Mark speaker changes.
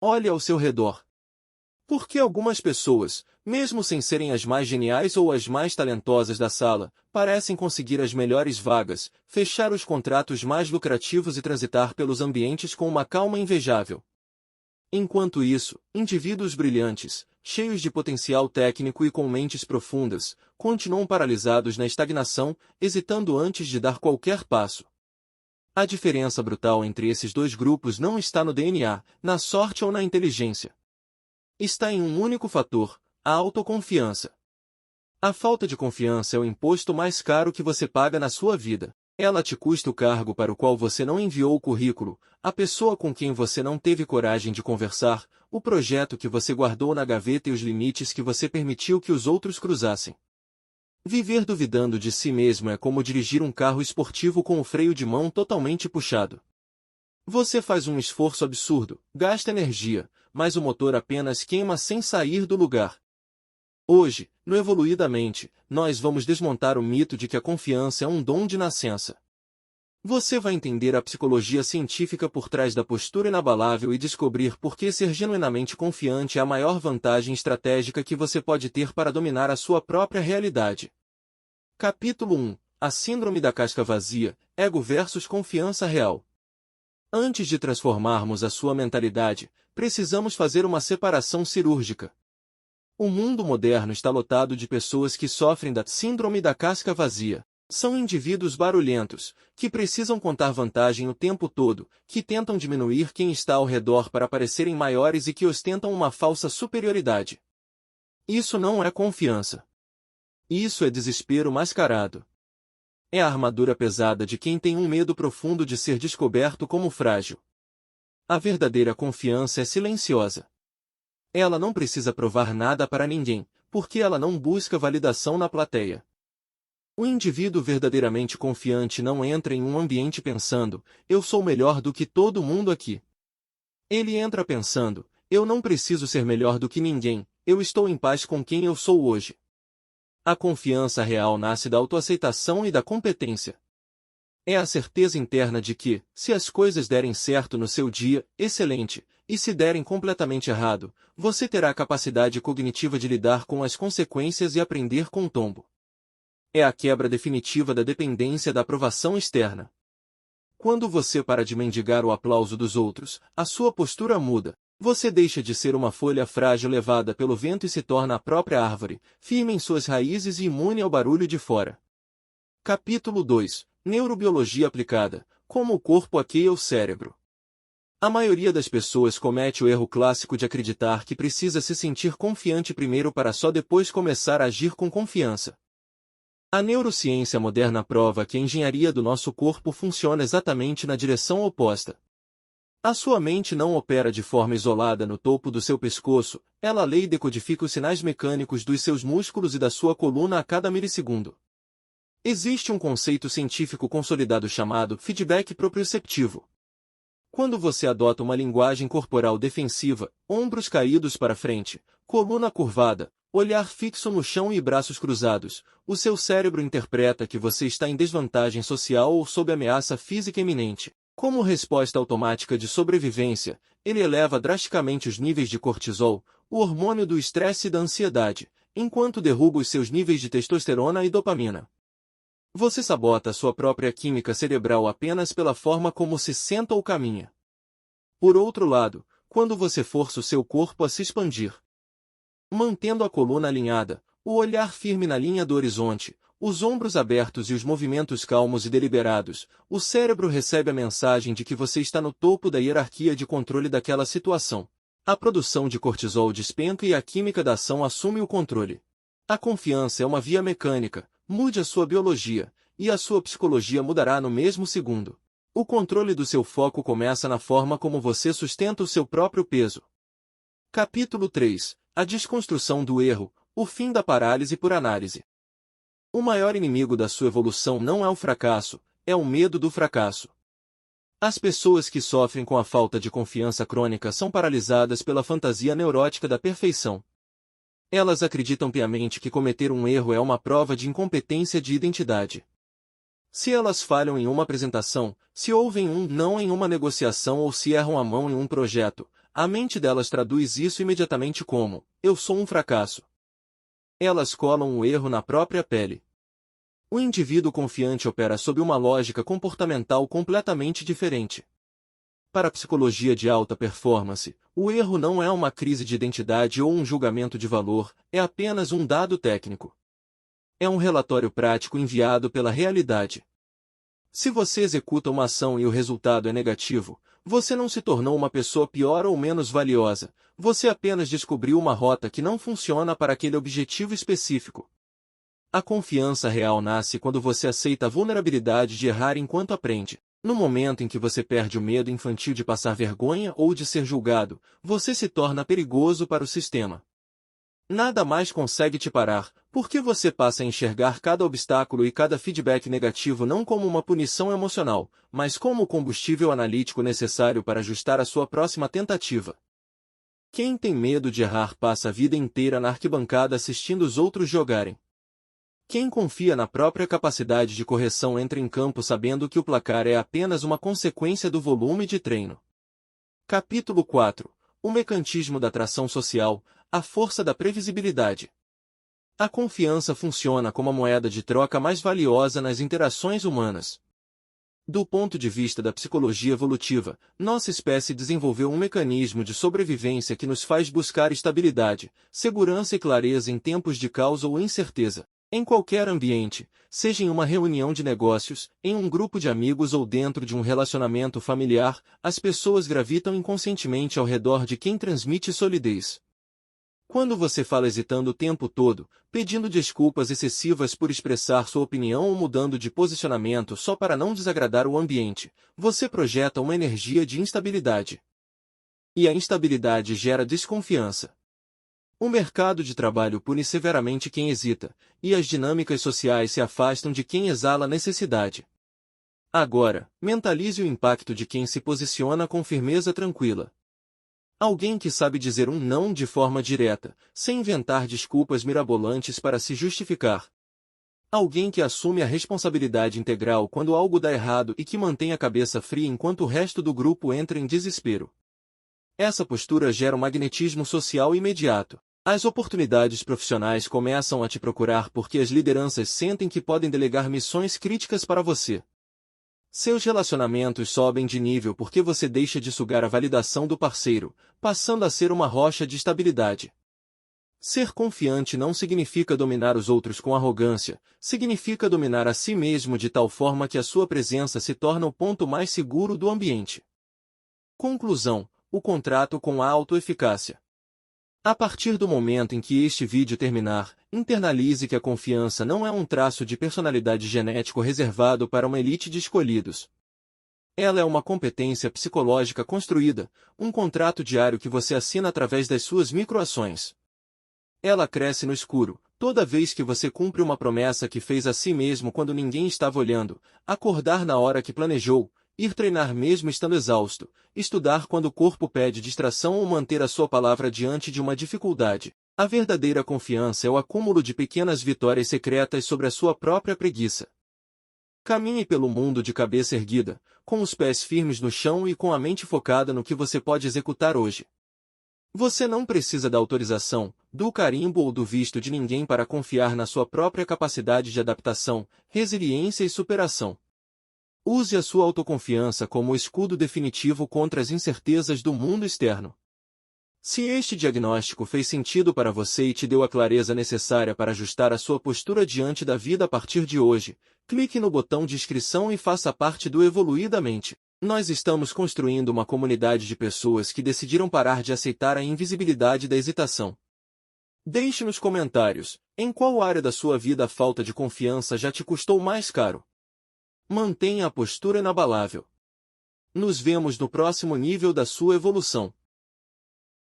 Speaker 1: Olhe ao seu redor. Por que algumas pessoas, mesmo sem serem as mais geniais ou as mais talentosas da sala, parecem conseguir as melhores vagas, fechar os contratos mais lucrativos e transitar pelos ambientes com uma calma invejável? Enquanto isso, indivíduos brilhantes, cheios de potencial técnico e com mentes profundas, continuam paralisados na estagnação, hesitando antes de dar qualquer passo. A diferença brutal entre esses dois grupos não está no DNA, na sorte ou na inteligência. Está em um único fator, a autoconfiança. A falta de confiança é o imposto mais caro que você paga na sua vida. Ela te custa o cargo para o qual você não enviou o currículo, a pessoa com quem você não teve coragem de conversar, o projeto que você guardou na gaveta e os limites que você permitiu que os outros cruzassem. Viver duvidando de si mesmo é como dirigir um carro esportivo com o freio de mão totalmente puxado. Você faz um esforço absurdo, gasta energia, mas o motor apenas queima sem sair do lugar. Hoje, no Evoluidamente, nós vamos desmontar o mito de que a confiança é um dom de nascença. Você vai entender a psicologia científica por trás da postura inabalável e descobrir por que ser genuinamente confiante é a maior vantagem estratégica que você pode ter para dominar a sua própria realidade. Capítulo 1. A Síndrome da Casca Vazia, Ego versus Confiança Real. Antes de transformarmos a sua mentalidade, precisamos fazer uma separação cirúrgica. O mundo moderno está lotado de pessoas que sofrem da Síndrome da Casca Vazia. São indivíduos barulhentos, que precisam contar vantagem o tempo todo, que tentam diminuir quem está ao redor para parecerem maiores e que ostentam uma falsa superioridade. Isso não é confiança. Isso é desespero mascarado. É a armadura pesada de quem tem um medo profundo de ser descoberto como frágil. A verdadeira confiança é silenciosa. Ela não precisa provar nada para ninguém, porque ela não busca validação na plateia. O indivíduo verdadeiramente confiante não entra em um ambiente pensando, eu sou melhor do que todo mundo aqui. Ele entra pensando, eu não preciso ser melhor do que ninguém, eu estou em paz com quem eu sou hoje. A confiança real nasce da autoaceitação e da competência. É a certeza interna de que, se as coisas derem certo no seu dia, excelente, e se derem completamente errado, você terá a capacidade cognitiva de lidar com as consequências e aprender com o tombo. É a quebra definitiva da dependência da aprovação externa. Quando você para de mendigar o aplauso dos outros, a sua postura muda. Você deixa de ser uma folha frágil levada pelo vento e se torna a própria árvore, firme em suas raízes e imune ao barulho de fora. Capítulo 2. Neurobiologia aplicada. Como o corpo hackeia o cérebro. A maioria das pessoas comete o erro clássico de acreditar que precisa se sentir confiante primeiro para só depois começar a agir com confiança. A neurociência moderna prova que a engenharia do nosso corpo funciona exatamente na direção oposta. A sua mente não opera de forma isolada no topo do seu pescoço, ela lê e decodifica os sinais mecânicos dos seus músculos e da sua coluna a cada milissegundo. Existe um conceito científico consolidado chamado feedback proprioceptivo. Quando você adota uma linguagem corporal defensiva, ombros caídos para frente, coluna curvada, olhar fixo no chão e braços cruzados, o seu cérebro interpreta que você está em desvantagem social ou sob ameaça física iminente. Como resposta automática de sobrevivência, ele eleva drasticamente os níveis de cortisol, o hormônio do estresse e da ansiedade, enquanto derruba os seus níveis de testosterona e dopamina. Você sabota a sua própria química cerebral apenas pela forma como se senta ou caminha. Por outro lado, quando você força o seu corpo a se expandir, mantendo a coluna alinhada, o olhar firme na linha do horizonte, os ombros abertos e os movimentos calmos e deliberados, o cérebro recebe a mensagem de que você está no topo da hierarquia de controle daquela situação. A produção de cortisol despenca e a química da ação assume o controle. A confiança é uma via mecânica, mude a sua biologia, e a sua psicologia mudará no mesmo segundo. O controle do seu foco começa na forma como você sustenta o seu próprio peso. Capítulo 3. A desconstrução do erro, o fim da parálise por análise. O maior inimigo da sua evolução não é o fracasso, é o medo do fracasso. As pessoas que sofrem com a falta de confiança crônica são paralisadas pela fantasia neurótica da perfeição. Elas acreditam piamente que cometer um erro é uma prova de incompetência de identidade. Se elas falham em uma apresentação, se ouvem um não em uma negociação ou se erram a mão em um projeto, a mente delas traduz isso imediatamente como: eu sou um fracasso. Elas colam o erro na própria pele. O indivíduo confiante opera sob uma lógica comportamental completamente diferente. Para a psicologia de alta performance, o erro não é uma crise de identidade ou um julgamento de valor, é apenas um dado técnico. É um relatório prático enviado pela realidade. Se você executa uma ação e o resultado é negativo, você não se tornou uma pessoa pior ou menos valiosa, você apenas descobriu uma rota que não funciona para aquele objetivo específico. A confiança real nasce quando você aceita a vulnerabilidade de errar enquanto aprende. No momento em que você perde o medo infantil de passar vergonha ou de ser julgado, você se torna perigoso para o sistema. Nada mais consegue te parar, porque você passa a enxergar cada obstáculo e cada feedback negativo não como uma punição emocional, mas como o combustível analítico necessário para ajustar a sua próxima tentativa. Quem tem medo de errar passa a vida inteira na arquibancada assistindo os outros jogarem. Quem confia na própria capacidade de correção entra em campo sabendo que o placar é apenas uma consequência do volume de treino. Capítulo 4. O mecanismo da atração social, a força da previsibilidade. A confiança funciona como a moeda de troca mais valiosa nas interações humanas. Do ponto de vista da psicologia evolutiva, nossa espécie desenvolveu um mecanismo de sobrevivência que nos faz buscar estabilidade, segurança e clareza em tempos de caos ou incerteza. Em qualquer ambiente, seja em uma reunião de negócios, em um grupo de amigos ou dentro de um relacionamento familiar, as pessoas gravitam inconscientemente ao redor de quem transmite solidez. Quando você fala hesitando o tempo todo, pedindo desculpas excessivas por expressar sua opinião ou mudando de posicionamento só para não desagradar o ambiente, você projeta uma energia de instabilidade. E a instabilidade gera desconfiança. O mercado de trabalho pune severamente quem hesita, e as dinâmicas sociais se afastam de quem exala necessidade. Agora, mentalize o impacto de quem se posiciona com firmeza tranquila. Alguém que sabe dizer um não de forma direta, sem inventar desculpas mirabolantes para se justificar. Alguém que assume a responsabilidade integral quando algo dá errado e que mantém a cabeça fria enquanto o resto do grupo entra em desespero. Essa postura gera um magnetismo social imediato. As oportunidades profissionais começam a te procurar porque as lideranças sentem que podem delegar missões críticas para você. Seus relacionamentos sobem de nível porque você deixa de sugar a validação do parceiro, passando a ser uma rocha de estabilidade. Ser confiante não significa dominar os outros com arrogância, significa dominar a si mesmo de tal forma que a sua presença se torna o ponto mais seguro do ambiente. Conclusão: o contrato com a autoeficácia. A partir do momento em que este vídeo terminar, internalize que a confiança não é um traço de personalidade genético reservado para uma elite de escolhidos. Ela é uma competência psicológica construída, um contrato diário que você assina através das suas microações. Ela cresce no escuro, toda vez que você cumpre uma promessa que fez a si mesmo quando ninguém estava olhando, acordar na hora que planejou, ir treinar mesmo estando exausto, estudar quando o corpo pede distração ou manter a sua palavra diante de uma dificuldade. A verdadeira confiança é o acúmulo de pequenas vitórias secretas sobre a sua própria preguiça. Caminhe pelo mundo de cabeça erguida, com os pés firmes no chão e com a mente focada no que você pode executar hoje. Você não precisa da autorização, do carimbo ou do visto de ninguém para confiar na sua própria capacidade de adaptação, resiliência e superação. Use a sua autoconfiança como o escudo definitivo contra as incertezas do mundo externo. Se este diagnóstico fez sentido para você e te deu a clareza necessária para ajustar a sua postura diante da vida a partir de hoje, clique no botão de inscrição e faça parte do Evoluidamente. Nós estamos construindo uma comunidade de pessoas que decidiram parar de aceitar a invisibilidade da hesitação. Deixe nos comentários, em qual área da sua vida a falta de confiança já te custou mais caro. Mantenha a postura inabalável. Nos vemos no próximo nível da sua evolução.